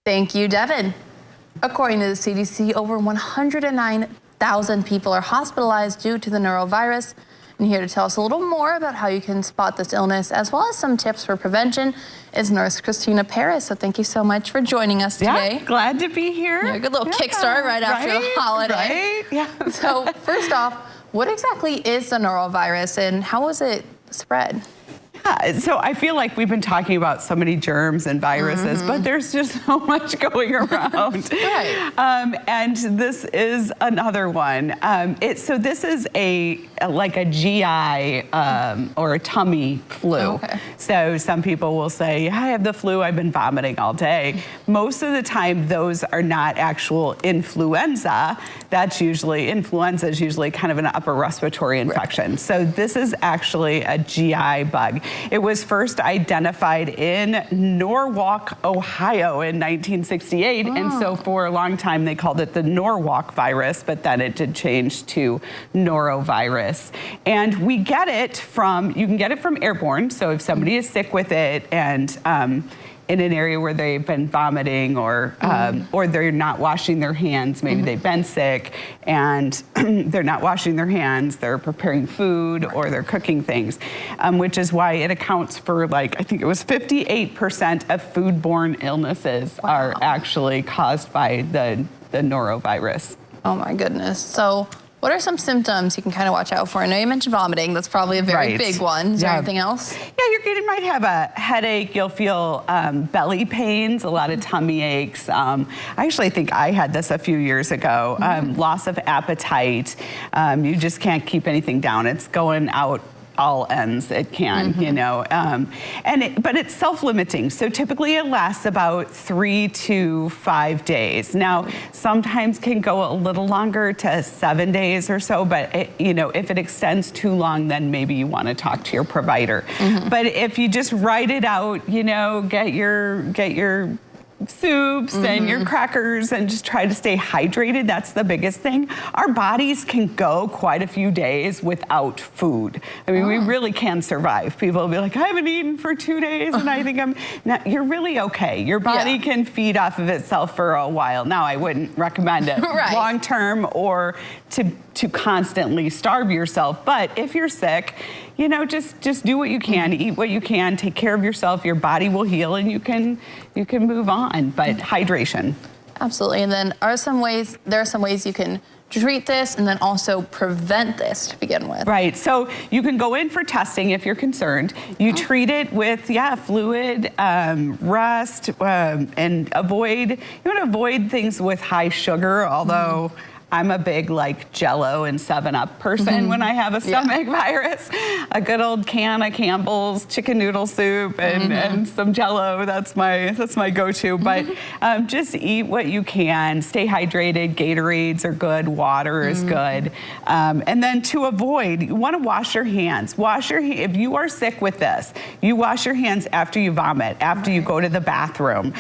Thank you, Devin. According to the CDC, over 109,000 people are hospitalized due to the norovirus. And here to tell us a little more about how you can spot this illness, as well as some tips for prevention, is Nurse Christina Paris. So thank you so much for joining us today. Yeah, glad to be here. Yeah, good little kickstart right after the holiday. Right, yeah. So first off, what exactly is the norovirus and how was it spread? So I feel like we've been talking about so many germs and viruses, but there's just so much going around. Right. And this is another one. So this is like a GI or a tummy flu. Okay. So some people will say, I have the flu, I've been vomiting all day. Most of the time, those are not actual influenza. Influenza is usually kind of an upper respiratory infection. Right. So this is actually a GI bug. It was first identified in Norwalk, Ohio in 1968. And so for a long time, they called it the Norwalk virus, but then it did change to norovirus. And we get it you can get it from airborne. So if somebody is sick with it and in an area where they've been vomiting or they're not washing their hands, maybe they've been sick and they're not washing their hands, they're preparing food or they're cooking things, which is why it accounts for I think it was 58% of foodborne illnesses are actually caused by the norovirus. Oh my goodness. So what are some symptoms you can kind of watch out for? I know you mentioned vomiting. That's probably a very big one. Is there anything else? Yeah, you might have a headache. You'll feel belly pains, a lot of tummy aches. I actually think I had this a few years ago. Loss of appetite. You just can't keep anything down. It's going out all ends it can, you know, but it's self-limiting. So typically it lasts about 3 to 5 days. Now, sometimes can go a little longer to 7 days or so, but if it extends too long, then maybe you want to talk to your provider. But if you just write it out, get your soups and your crackers and just try to stay hydrated. That's the biggest thing. Our bodies can go quite a few days without food. I mean, we really can survive. People will be like, I haven't eaten for 2 days and I think you're really okay. Your body can feed off of itself for a while. Now, I wouldn't recommend it long term or to constantly starve yourself. But if you're sick, just do what you can, eat what you can, take care of yourself. Your body will heal and you can move on. But hydration. Absolutely. And then there are some ways you can treat this and then also prevent this to begin with. Right. So you can go in for testing if you're concerned. You treat it with, fluid, rest, and you want to avoid things with high sugar, although I'm a big Jell-O and 7-Up person when I have a stomach virus. A good old can of Campbell's chicken noodle soup and some Jell-O. That's my go-to. But just eat what you can. Stay hydrated. Gatorades are good. Water is good. And then to avoid, you want to wash your hands. If you are sick with this, you wash your hands after you vomit, after you go to the bathroom,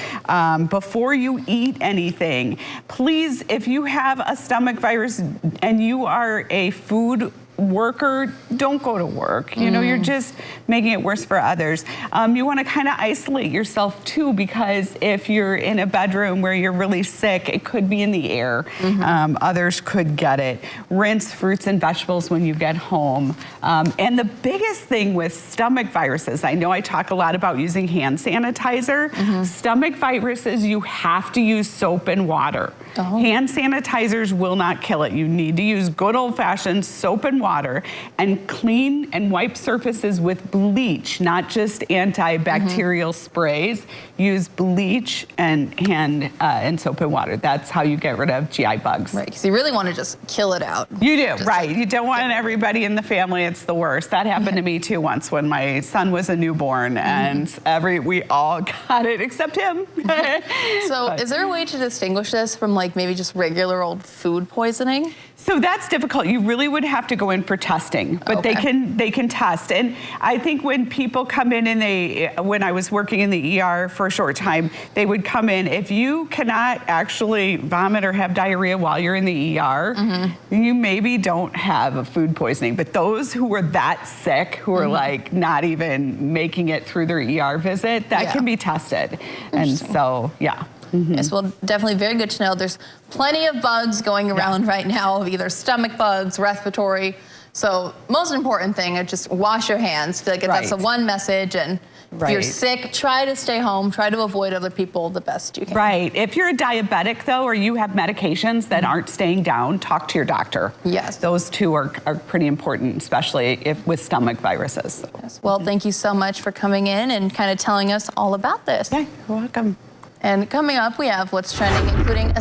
before you eat anything. Please, if you have a stomach virus and you are a food worker, don't go to work. You're just making it worse for others. You want to kind of isolate yourself too, because if you're in a bedroom where you're really sick, it could be in the air. Others could get it. Rinse fruits and vegetables when you get home. And the biggest thing with stomach viruses, I know I talk a lot about using hand sanitizer. Stomach viruses, you have to use soap and water. Hand sanitizers will not kill it. You need to use good old-fashioned soap and water and clean and wipe surfaces with bleach, not just antibacterial sprays. Use bleach and soap and water. That's how you get rid of GI bugs. Right, because you really want to just kill it out. You do, right. You don't want everybody in the family. It's the worst. That happened to me too once when my son was a newborn and we all got it except him. So is there a way to distinguish this from maybe just regular old food poisoning? So that's difficult. You really would have to go in for testing, but they can test. And I think when people come in and when I was working in the ER for a short time, they would come in. If you cannot actually vomit or have diarrhea while you're in the ER, you maybe don't have a food poisoning. But those who are that sick, who are not even making it through their ER visit, that can be tested. And so, Yes, well, definitely very good to know. There's plenty of bugs going around right now, of either stomach bugs, respiratory. So most important thing is just wash your hands. I feel like that's the one message. And if you're sick, try to stay home. Try to avoid other people the best you can. Right. If you're a diabetic, though, or you have medications that aren't staying down, talk to your doctor. Yes. Those two are pretty important, especially if with stomach viruses. Yes. Well, thank you so much for coming in and kind of telling us all about this. Okay, you're welcome. And coming up, we have what's trending, including a